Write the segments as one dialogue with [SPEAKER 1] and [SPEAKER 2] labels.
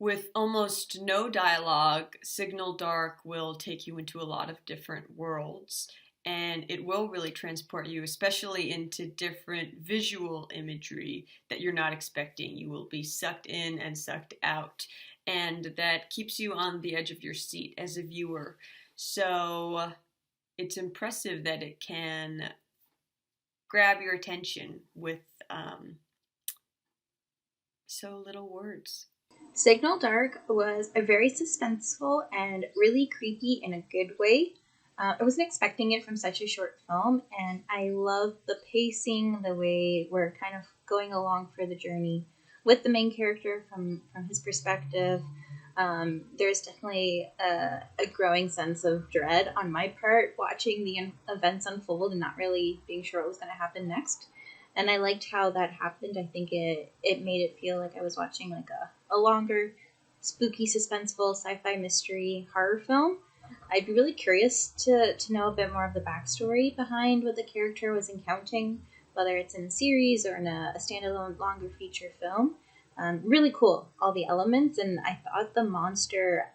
[SPEAKER 1] with almost no dialogue, Signal Dark will take you into a lot of different worlds, and it will really transport you, especially into different visual imagery that you're not expecting. You will be sucked in and sucked out, and that keeps you on the edge of your seat as a viewer. So it's impressive that it can grab your attention with so little words.
[SPEAKER 2] Signal Dark was a very suspenseful and really creepy in a good way. I wasn't expecting it from such a short film, and I love the pacing, the way we're kind of going along for the journey with the main character from his perspective. There's definitely a growing sense of dread on my part watching the events unfold and not really being sure what was going to happen next. And I liked how that happened. I think it made it feel like I was watching like a longer, spooky, suspenseful sci-fi mystery horror film. I'd be really curious to know a bit more of the backstory behind what the character was encountering, whether it's in a series or in a standalone longer feature film. Really cool, all the elements, and I thought the monster,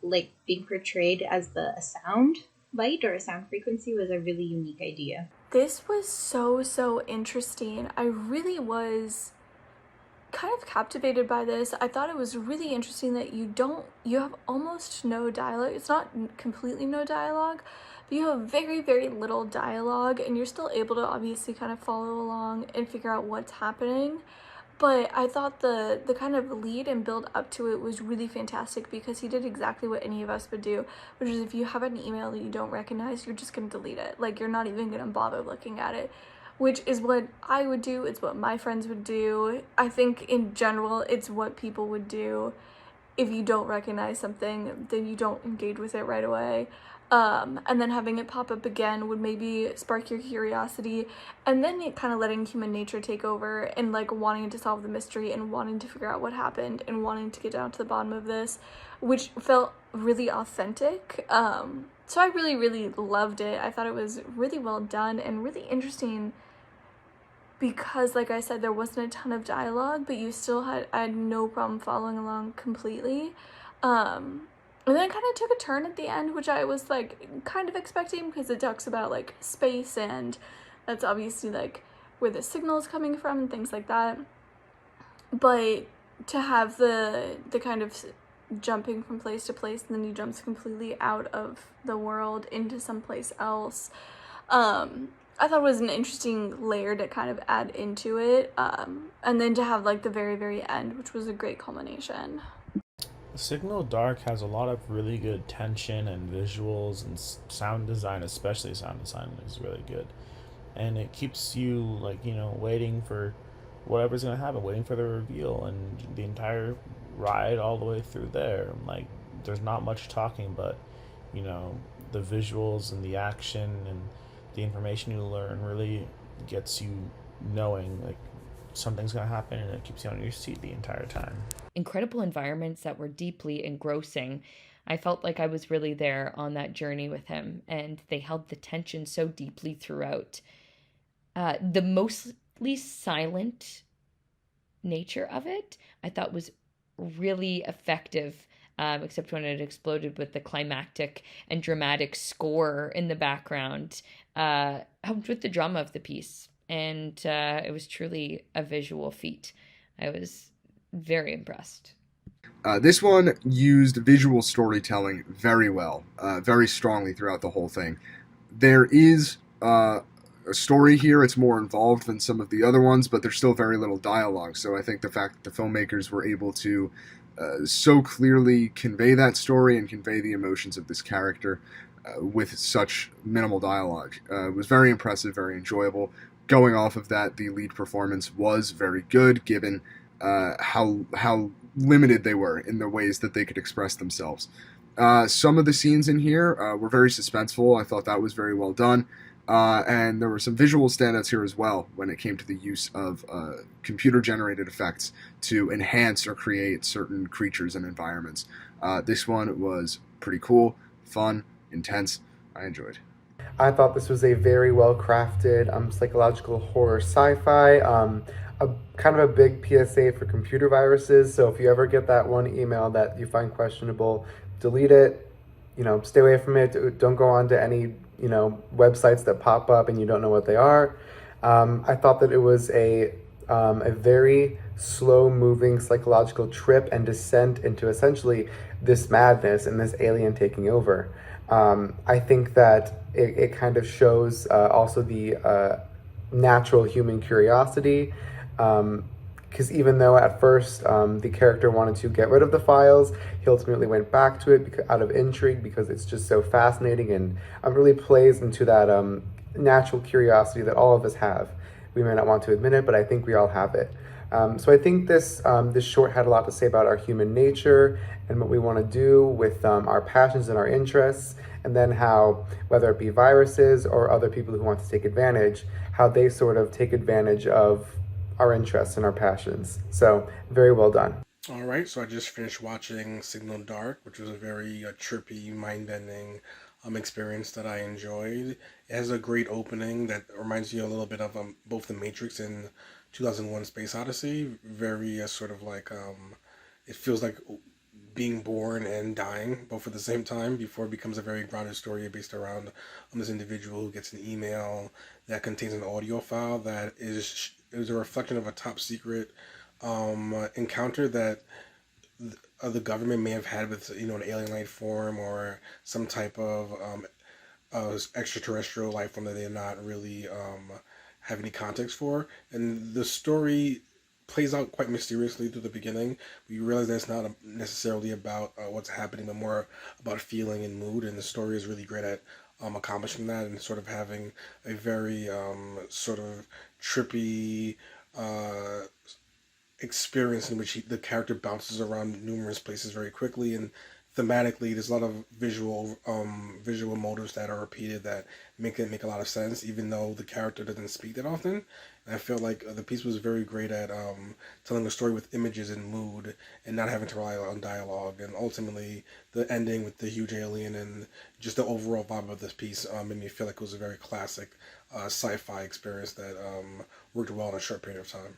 [SPEAKER 2] like being portrayed as a sound bite or a sound frequency, was a really unique idea.
[SPEAKER 3] This was so interesting. I really was kind of captivated by this. I thought it was really interesting that you have almost no dialogue. It's not completely no dialogue, but you have very little dialogue, and you're still able to obviously kind of follow along and figure out what's happening. But I thought the kind of lead and build up to it was really fantastic, because he did exactly what any of us would do, which is if you have an email that you don't recognize, you're just going to delete it. Like, you're not even going to bother looking at it, which is what I would do. It's what my friends would do. I think in general, it's what people would do. If you don't recognize something, then you don't engage with it right away. And then having it pop up again would maybe spark your curiosity, and then it kind of letting human nature take over and like wanting to solve the mystery and wanting to figure out what happened and wanting to get down to the bottom of this, which felt really authentic. So I really loved it. I thought it was really well done and really interesting, because like I said, there wasn't a ton of dialogue, but I had no problem following along completely. And then it kind of took a turn at the end, which I was like kind of expecting, because it talks about like space, and that's obviously like where the signal is coming from and things like that. But to have the kind of jumping from place to place, and then he jumps completely out of the world into someplace else, I thought it was an interesting layer to kind of add into it. And then to have like the very end, which was a great culmination.
[SPEAKER 4] Signal Dark has a lot of really good tension and visuals and sound design, especially sound design is really good. And it keeps you, like, waiting for whatever's going to happen, waiting for the reveal, and the entire ride all the way through there. Like, there's not much talking, but, the visuals and the action and the information you learn really gets you knowing, like, something's going to happen, and it keeps you on your seat the entire time.
[SPEAKER 5] Incredible environments that were deeply engrossing. I felt like I was really there on that journey with him, and they held the tension so deeply throughout. The mostly silent nature of it, I thought, was really effective, except when it exploded with the climactic and dramatic score in the background, helped with the drama of the piece. And it was truly a visual feat. I was very impressed.
[SPEAKER 6] This one used visual storytelling very well, very strongly throughout the whole thing. There is a story here. It's more involved than some of the other ones, but there's still very little dialogue. So I think the fact that the filmmakers were able to so clearly convey that story and convey the emotions of this character with such minimal dialogue was very impressive, very enjoyable. Going off of that, the lead performance was very good, given how limited they were in the ways that they could express themselves. Some of the scenes in here were very suspenseful. I thought that was very well done. And there were some visual standouts here as well when it came to the use of computer-generated effects to enhance or create certain creatures and environments. This one was pretty cool, fun, intense. I enjoyed.
[SPEAKER 7] I thought this was a very well crafted psychological horror sci fi. A kind of a big PSA for computer viruses. So if you ever get that one email that you find questionable, delete it. Stay away from it. Don't go on to any websites that pop up and you don't know what they are. I thought that it was a very slow moving psychological trip and descent into essentially this madness and this alien taking over. I think that it kind of shows also the natural human curiosity. Because even though at first the character wanted to get rid of the files, he ultimately went back to it out of intrigue because it's just so fascinating and really plays into that natural curiosity that all of us have. We may not want to admit it, but I think we all have it. So I think this short had a lot to say about our human nature and what we want to do with our passions and our interests, and then how, whether it be viruses or other people who want to take advantage, how they sort of take advantage of our interests and our passions. So very well done.
[SPEAKER 8] All right, so I just finished watching Signal Dark, which was a very trippy, mind-bending experience that I enjoyed. It has a great opening that reminds you a little bit of both The Matrix and 2001: Space Odyssey. Very sort of like it feels like being born and dying both at the same time before it becomes a very grounded story based around this individual who gets an email that contains an audio file that is a reflection of a top secret encounter that the government may have had with an alien life form or some type of extraterrestrial life form that they're not really have any context for, and the story plays out quite mysteriously through the beginning. We realize that it's not necessarily about what's happening, but more about feeling and mood, and the story is really great at accomplishing that and sort of having a very sort of trippy experience in which the character bounces around numerous places very quickly, and thematically there's a lot of visual motives that are repeated that make it make a lot of sense even though the character doesn't speak that often. And I feel like the piece was very great at telling a story with images and mood and not having to rely on dialogue, and ultimately the ending with the huge alien and just the overall vibe of this piece made me feel like it was a very classic sci-fi experience that worked well in a short period of time.